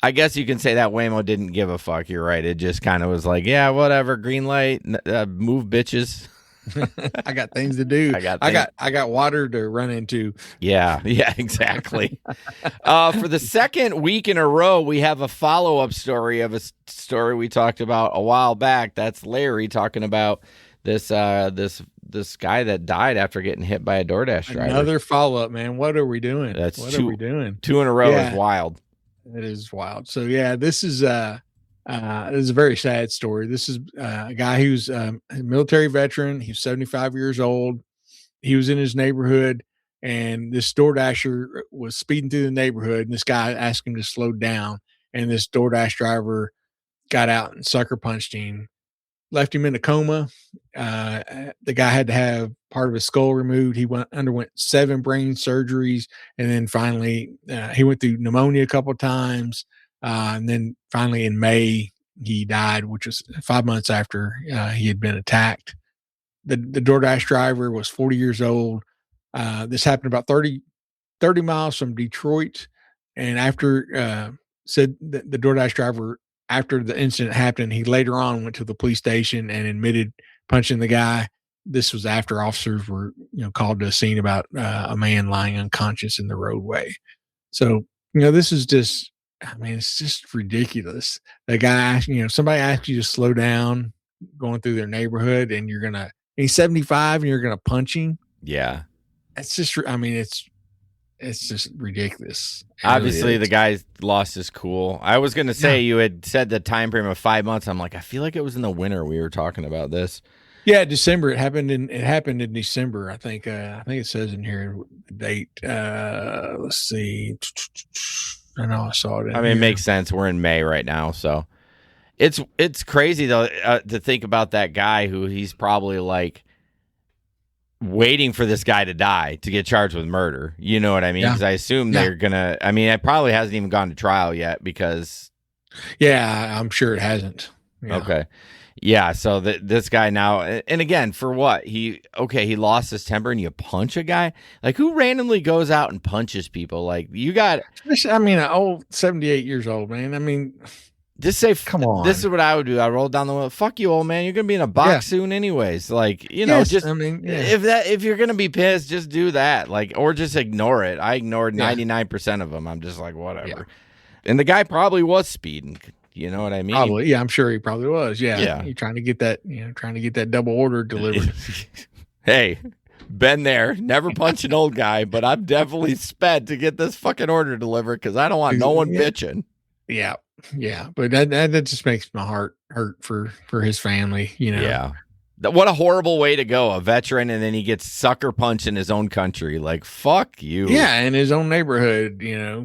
I guess you can say that Waymo didn't give a fuck. You're right. It just kind of was like, yeah, whatever, green light, move, bitches. I got things to do. I got water to run into. Yeah, exactly. For the second week in a row, we have a follow-up story of a story we talked about a while back. That's Larry talking about this guy that died after getting hit by a DoorDash driver. Another follow-up, man. What are we doing? What are we doing? 2 in a row is wild. It is wild. So yeah, this is a very sad story. This is a guy who's a military veteran. He's 75 years old. He was in his neighborhood, and this DoorDasher was speeding through the neighborhood, and this guy asked him to slow down, and this DoorDash driver got out and sucker punched him, left him in a coma. The guy had to have part of his skull removed. He underwent 7 brain surgeries, and then finally he went through pneumonia a couple of times. And then finally in May, he died, which was 5 months after he had been attacked. The DoorDash driver was 40 years old. This happened about 30 miles from Detroit. And after said that the DoorDash driver, after the incident happened, he later on went to the police station and admitted punching the guy. This was after officers were called to a scene about a man lying unconscious in the roadway. So, this is just, I mean, it's just ridiculous. The guy, somebody asks you to slow down going through their neighborhood, and he's 75 and you're going to punch him. Yeah. It's just, I mean, it's just ridiculous. Obviously, the guy lost his cool. I was going to say, you had said the time frame of 5 months. I'm like, I feel like it was in the winter we were talking about this. Yeah, December. It happened in December. I think it says in here the date. Let's see. I know I saw it. I mean, it makes sense. We're in May right now, so it's crazy though to think about that guy who he's probably like waiting for this guy to die to get charged with murder. You know what I mean? Because I assume they're gonna. I mean, it probably hasn't even gone to trial yet because. Yeah, I'm sure it hasn't. Yeah. Okay. Yeah, so this guy now, and again, for what? He lost his temper and you punch a guy? Like, who randomly goes out and punches people? Like, you got... I mean, an old 78 years old, man. I mean, Just say, Come on. This is what I would do. I roll down the window. Fuck you, old man. You're gonna be in a box soon, anyways. Like, Yes, just I mean, yeah. if you're gonna be pissed, just do that. Like, or just ignore it. I ignored 99% of them. I'm just like, whatever. Yeah. And the guy probably was speeding. You know what I mean? Probably. Yeah, I'm sure he probably was. Yeah. Yeah. You're trying to get that double order delivered. Hey, been there. Never punch an old guy, but I've definitely sped to get this fucking order delivered because I don't want no one bitching. Yeah. Yeah. But that just makes my heart hurt for his family, Yeah. What a horrible way to go. A veteran, and then he gets sucker punched in his own country. Like, fuck you. Yeah, in his own neighborhood,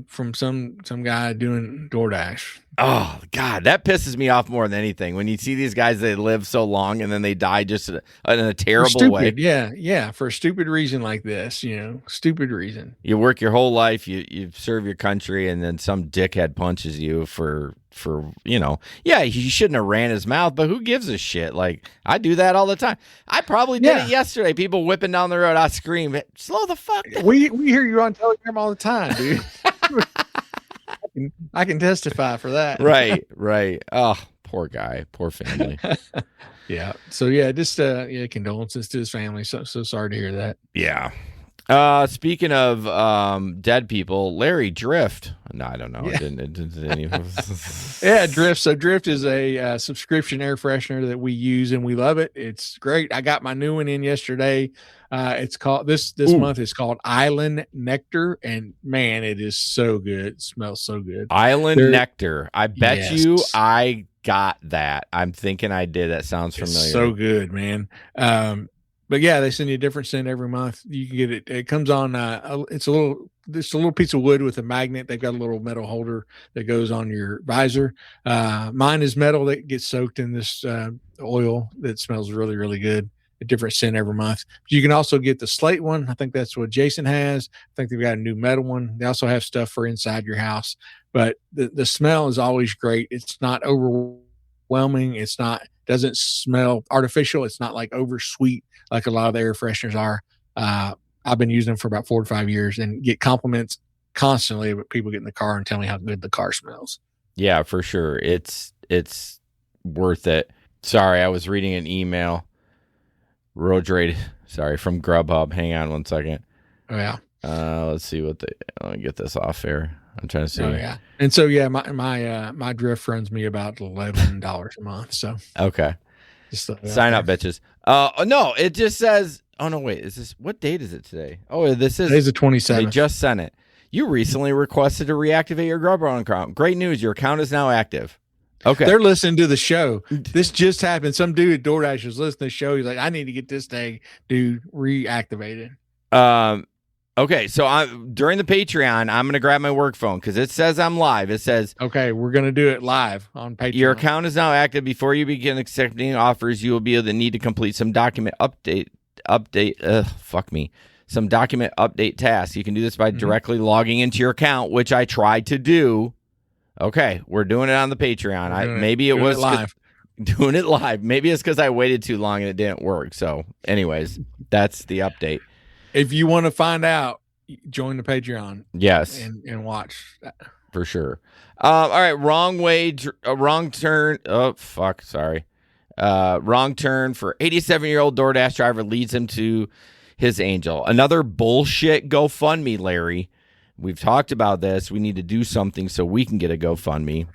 from some guy doing DoorDash. Oh, God, that pisses me off more than anything. When you see these guys, they live so long and then they die just in a terrible way. Yeah, for a stupid reason like this, stupid reason. You work your whole life, you serve your country, and then some dickhead punches you for he shouldn't have ran his mouth, but who gives a shit? Like, I do that all the time. I probably did it yesterday. People whipping down the road, I scream, slow the fuck down. We hear you on Telegram all the time, dude. I can testify for that. Right. Oh, poor guy, poor family. Yeah. So just condolences to his family. So sorry to hear that. Yeah. Speaking of dead people, Larry Drift. No, I don't know. Yeah. It didn't Yeah, Drift. So Drift is a subscription air freshener that we use and we love it. It's great. I got my new one in yesterday. It's called this month. It's called Island Nectar, and man, it is so good. It smells so good. Island Nectar. I bet you Yes. I got that. I'm thinking I did. That sounds familiar. It's so good, man. But yeah, they send you a different scent every month. You can get it. It comes on. It's a little piece of wood with a magnet. They've got a little metal holder that goes on your visor. Mine is metal that gets soaked in this oil that smells really, really good. A different scent every month. You can also get the slate one. I think that's what Jason has. I think they've got a new metal one. They also have stuff for inside your house. But the smell is always great. It's not overwhelming. Doesn't smell artificial. It's not like over sweet like a lot of the air fresheners are. I've been using them for about 4 to 5 years and get compliments constantly of people get in the car and tell me how good the car smells. Yeah, for sure. It's worth it. Sorry, I was reading an email. Road rage. Sorry, from Grubhub. Hang on one second. Oh yeah. Let's see let me get this off here. I'm trying to see. Oh yeah. And so my Drift runs me about $11 a month. So okay. Just sign up, bitches. No, it just says. Oh no, wait. Is this what date is it today? Oh, this is today's the 27th. They just sent it. You recently requested to reactivate your Grubhub account. Great news! Your account is now active. Okay, they're listening to the show. This just happened. Some dude at DoorDash was listening to the show. He's like, "I need to get this thing, dude, reactivated." Okay, so during the Patreon, I'm going to grab my work phone because it says I'm live. It says, okay, we're going to do it live on Patreon. Your account is now active. Before you begin accepting offers, you will be able to need to complete some document update. Some document update tasks. You can do this by directly logging into your account, which I tried to do. Okay, we're doing it on the Patreon. Maybe it was live. Doing it live. Maybe it's because I waited too long and it didn't work. So, anyways, that's the update. If you want to find out, join the Patreon. Yes. And watch. For sure. All right. Wrong turn. Oh, fuck. Sorry. Wrong turn for 87-year-old DoorDash driver leads him to his angel. Another bullshit GoFundMe, Larry. We've talked about this. We need to do something so we can get a GoFundMe.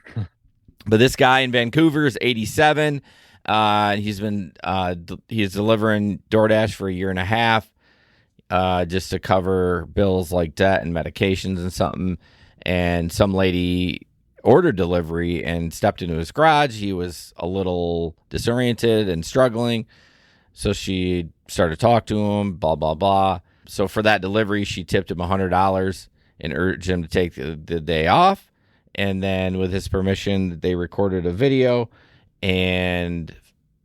But this guy in Vancouver is 87. He's delivering DoorDash for a year and a half. Just to cover bills like debt and medications and something. And some lady ordered delivery and stepped into his garage. He was a little disoriented and struggling. So she started to talk to him, blah, blah, blah. So for that delivery, she tipped him $100 and urged him to take the day off. And then with his permission, they recorded a video and,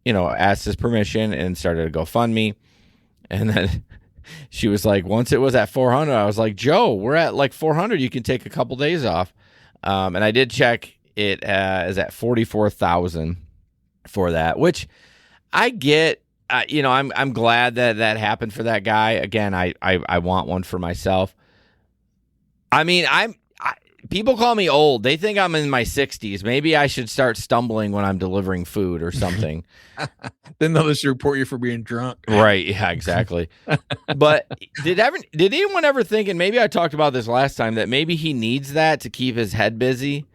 asked his permission and started a GoFundMe. And then she was like, once it was at 400, I was like, Joe, we're at like 400. You can take a couple days off. And I did check. It is at 44,000 for that, which I get. I'm glad that happened for that guy. Again, I want one for myself. I mean, people call me old. They think I'm in my 60s. Maybe I should start stumbling when I'm delivering food or something. Then they'll just report you for being drunk. Right. Yeah, exactly. But did anyone ever think, and maybe I talked about this last time, that maybe he needs that to keep his head busy?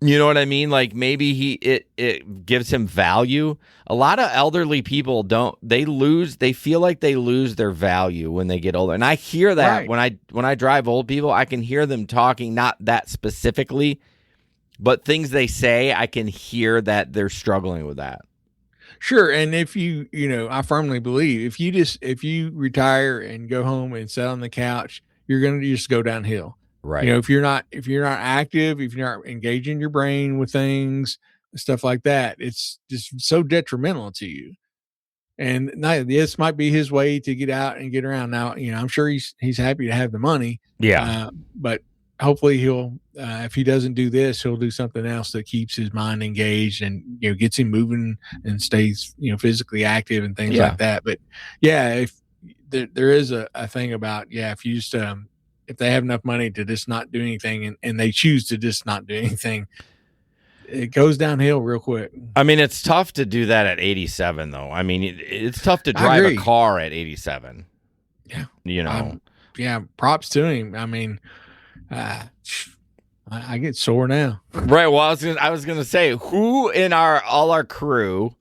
You know what I mean? Like maybe it gives him value. A lot of elderly people they feel like they lose their value when they get older. And I hear that when I drive old people, I can hear them talking, not that specifically, but things they say, I can hear that they're struggling with that. Sure. And if I firmly believe if you retire and go home and sit on the couch, you're going to just go downhill. Right. If you're not active, if you're not engaging your brain with things, stuff like that, it's just so detrimental to you. And this might be his way to get out and get around. Now, I'm sure he's happy to have the money. Yeah. But hopefully he'll, if he doesn't do this, he'll do something else that keeps his mind engaged and, gets him moving and stays, physically active and things like that. But yeah, if there is a thing about, if you just, if they have enough money to just not do anything and they choose to just not do anything, it goes downhill real quick. I mean, it's tough to do that at 87, though. I mean, it's tough to drive a car at 87. Yeah. Props to him. I mean, I get sore now. Right. Well, I was gonna say, who in all our crew,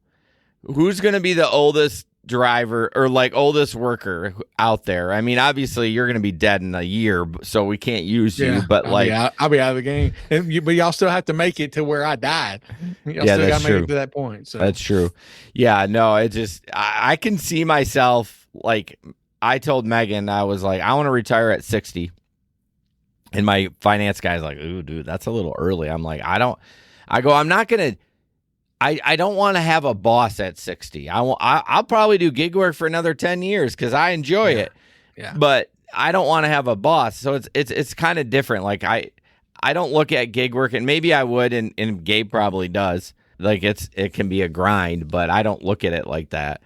who's gonna be the oldest driver or like oldest worker out there? I mean, obviously you're gonna be dead in a year, so we can't use you. But I'll be out of the game. But y'all still have to make it to where I died. Y'all still gotta make it to that point. So that's true. Yeah. No, it just I can see myself, like I told Megan, I was like, I want to retire at 60. And my finance guy's like, ooh, dude, that's a little early. I'm like, I don't want to have a boss at 60. I'll probably do gig work for another 10 years because I enjoy it. Yeah. But I don't want to have a boss. So it's kind of different. Like I don't look at gig work, and maybe I would, and Gabe probably does. Like it can be a grind, but I don't look at it like that.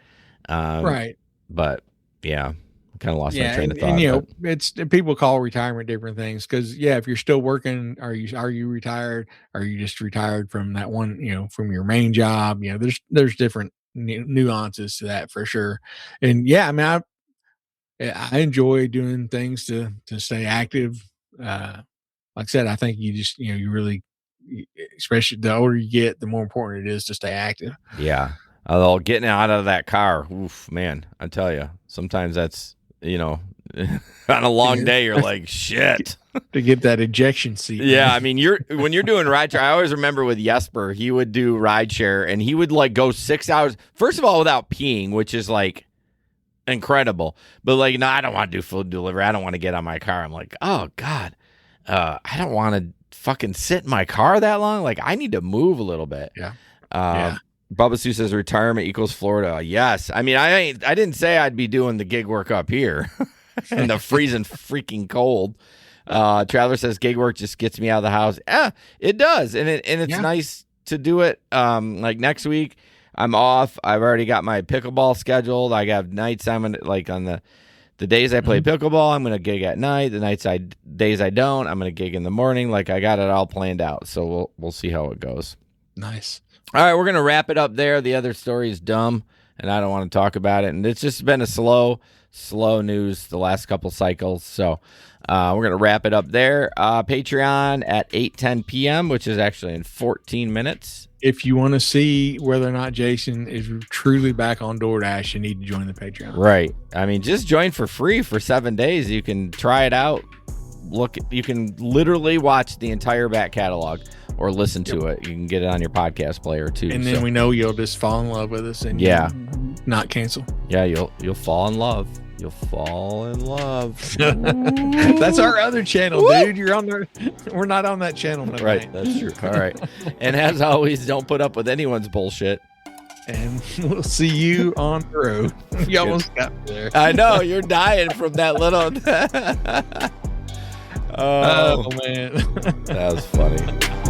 Right. But yeah. Kind of lost my train of thought. And it's people call retirement different things because if you're still working, are you retired? Are you just retired from that one, from your main job? There's different nuances to that for sure. And I mean, I enjoy doing things to stay active. Like I said, I think you just you really, especially the older you get, the more important it is to stay active. Yeah. Although getting out of that car, oof, man, I tell you, sometimes that's on a long day, you're like, shit. To get that ejection seat. Yeah, I mean, when you're doing rideshare, I always remember with Jesper, he would do rideshare, and he would like go 6 hours, first of all, without peeing, which is like incredible. But like, no, I don't want to do food delivery. I don't want to get on my car. I'm like, oh God, I don't want to fucking sit in my car that long. Like, I need to move a little bit. Yeah. Bubba Sue says retirement equals Florida. Yes. I mean, I didn't say I'd be doing the gig work up here in the freezing freaking cold. Traveler says gig work just gets me out of the house. Yeah, it does. And it's nice to do it. Like next week I'm off. I've already got my pickleball scheduled. I got nights I'm gonna, like on the days I play pickleball, I'm going to gig at night. The days I don't, I'm going to gig in the morning. Like I got it all planned out. So we'll see how it goes. Nice. All right, we're going to wrap it up there. The other story is dumb, and I don't want to talk about it. And it's just been a slow news the last couple cycles. So we're going to wrap it up there. Patreon at 8:10 p.m., which is actually in 14 minutes. If you want to see whether or not Jason is truly back on DoorDash, you need to join the Patreon. Right. I mean, just join for free for 7 days. You can try it out. You can literally watch the entire back catalog. Or listen to it. You can get it on your podcast player too. And then we know you'll just fall in love with us and not cancel. Yeah, you'll fall in love. You'll fall in love. That's our other channel, dude. You're on there. We're not on that channel. Right. That's true. All right. And as always, don't put up with anyone's bullshit. And we'll see you on the road. You almost got me there. I know. You're dying from that little. Oh man. That was funny.